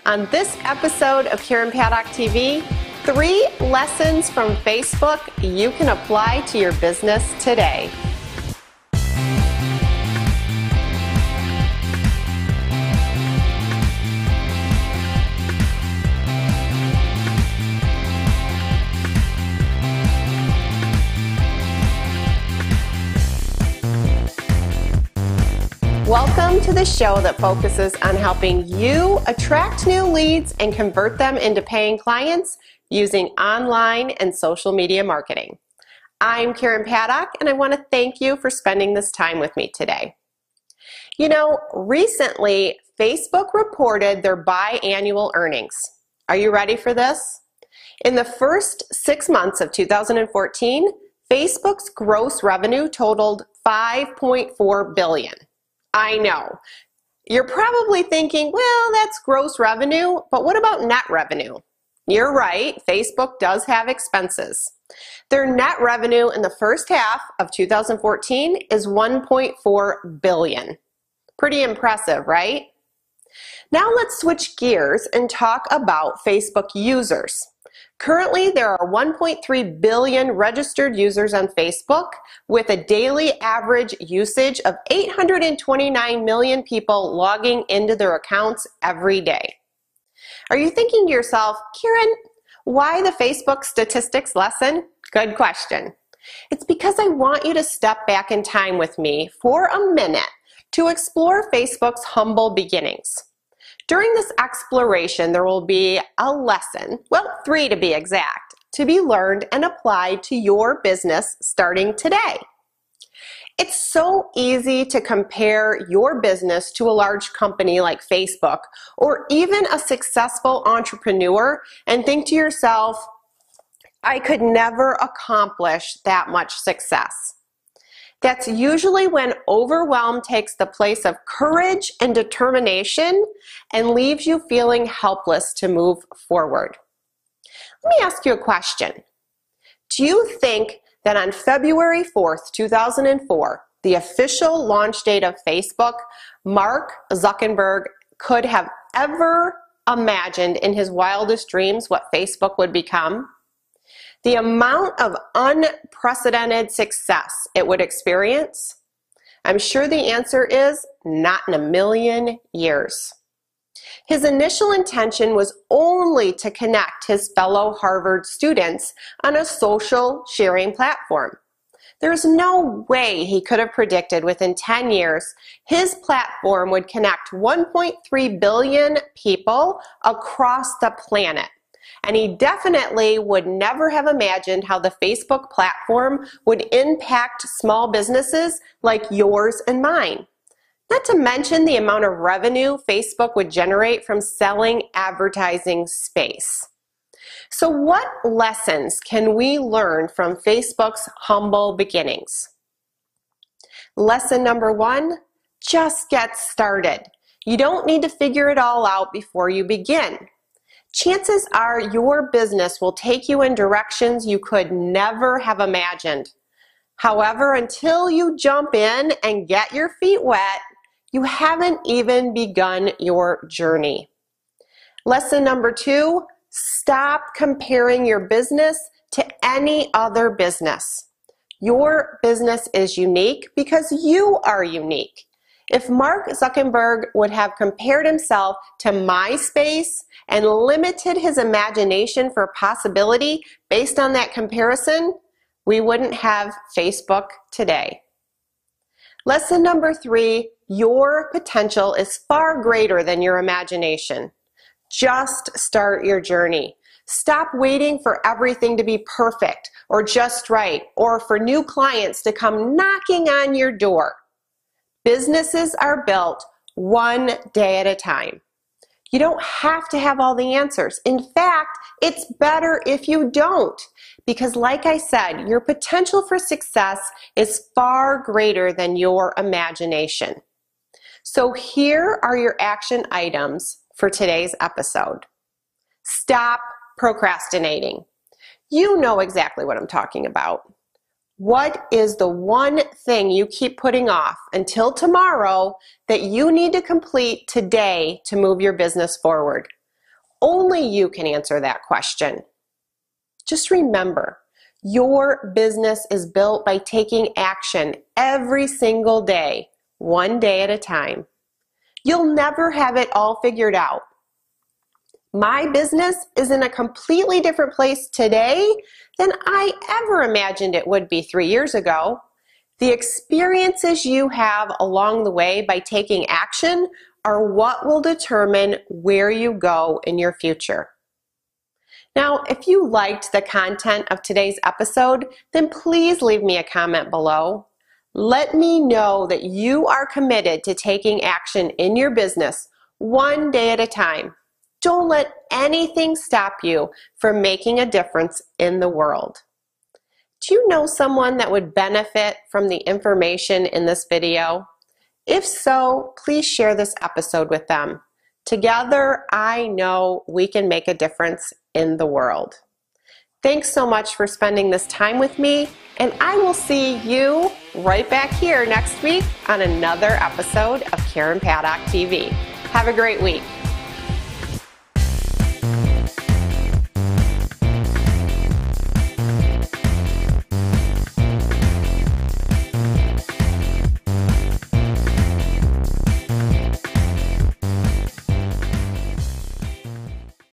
On this episode of Karen Paddock TV, 3 lessons from Facebook you can apply to your business today. Welcome to the show that focuses on helping you attract new leads and convert them into paying clients using online and social media marketing. I'm Karen Paddock, and I want to thank you for spending this time with me today. You know, recently, Facebook reported their biannual earnings. Are you ready for this? In the first 6 months of 2014, Facebook's gross revenue totaled $5.4 billion. I know. You're probably thinking, well, that's gross revenue, but what about net revenue? You're right, Facebook does have expenses. Their net revenue in the first half of 2014 is $1.4 billion. Pretty impressive, right? Now let's switch gears and talk about Facebook users. Currently, there are 1.3 billion registered users on Facebook with a daily average usage of 829 million people logging into their accounts every day. Are you thinking to yourself, Karen, why the Facebook statistics lesson? Good question. It's because I want you to step back in time with me for a minute to explore Facebook's humble beginnings. During this exploration, there will be a lesson, well, 3 to be exact, to be learned and applied to your business starting today. It's so easy to compare your business to a large company like Facebook or even a successful entrepreneur and think to yourself, I could never accomplish that much success. That's usually when overwhelm takes the place of courage and determination and leaves you feeling helpless to move forward. Let me ask you a question. Do you think that on February 4th, 2004, the official launch date of Facebook, Mark Zuckerberg could have ever imagined in his wildest dreams what Facebook would become? The amount of unprecedented success it would experience? I'm sure the answer is not in a million years. His initial intention was only to connect his fellow Harvard students on a social sharing platform. There's no way he could have predicted within 10 years his platform would connect 1.3 billion people across the planet. And he definitely would never have imagined how the Facebook platform would impact small businesses like yours and mine. Not to mention the amount of revenue Facebook would generate from selling advertising space. So what lessons can we learn from Facebook's humble beginnings? Lesson number 1, just get started. You don't need to figure it all out before you begin. Chances are your business will take you in directions you could never have imagined. However, until you jump in and get your feet wet, you haven't even begun your journey. Lesson number 2, stop comparing your business to any other business. Your business is unique because you are unique. If Mark Zuckerberg would have compared himself to MySpace and limited his imagination for possibility based on that comparison, we wouldn't have Facebook today. Lesson number 3, your potential is far greater than your imagination. Just start your journey. Stop waiting for everything to be perfect or just right or for new clients to come knocking on your door. Businesses are built one day at a time. You don't have to have all the answers. In fact, it's better if you don't, because like I said, your potential for success is far greater than your imagination. So here are your action items for today's episode. Stop procrastinating. You know exactly what I'm talking about. What is the one thing you keep putting off until tomorrow that you need to complete today to move your business forward? Only you can answer that question. Just remember, your business is built by taking action every single day, one day at a time. You'll never have it all figured out. My business is in a completely different place today than I ever imagined it would be 3 years ago. The experiences you have along the way by taking action are what will determine where you go in your future. Now, if you liked the content of today's episode, then please leave me a comment below. Let me know that you are committed to taking action in your business one day at a time. Don't let anything stop you from making a difference in the world. Do you know someone that would benefit from the information in this video? If so, please share this episode with them. Together, I know we can make a difference in the world. Thanks so much for spending this time with me, and I will see you right back here next week on another episode of Karen Paddock TV. Have a great week.